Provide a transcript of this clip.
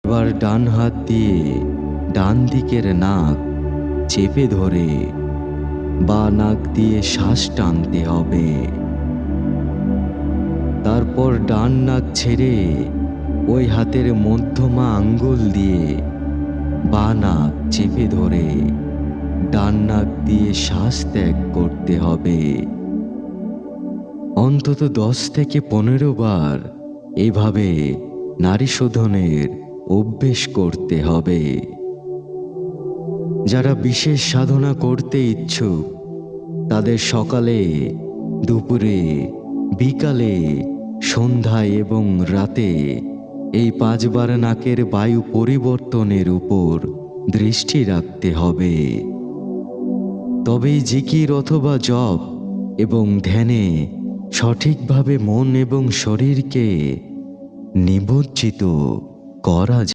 এবার ডান হাত দিয়ে ডান দিকের নাক চেপে ধরে বা নাক দিয়ে শ্বাস টানতে হবে। তারপর ডান নাক ছেড়ে ওই হাতের মধ্যমা আঙ্গুল দিয়ে বা নাক চেপে ধরে ডান নাক দিয়ে শ্বাস ত্যাগ করতে হবে। অন্তত 10 থেকে 15 বার এভাবে নাড়ি শোধনের অভ্যেস করতে হবে। যারা বিশেষ সাধনা করতে ইচ্ছুক তাদের সকালে, দুপুরে, বিকালে, সন্ধ্যায় এবং রাতে এই 5 বার নাকের বায়ু পরিবর্তনের উপর দৃষ্টি রাখতে হবে। তবেই জিকির অথবা জপ এবং ধ্যানে সঠিকভাবে মন এবং শরীরকে নিমজ্জিত করা যায়।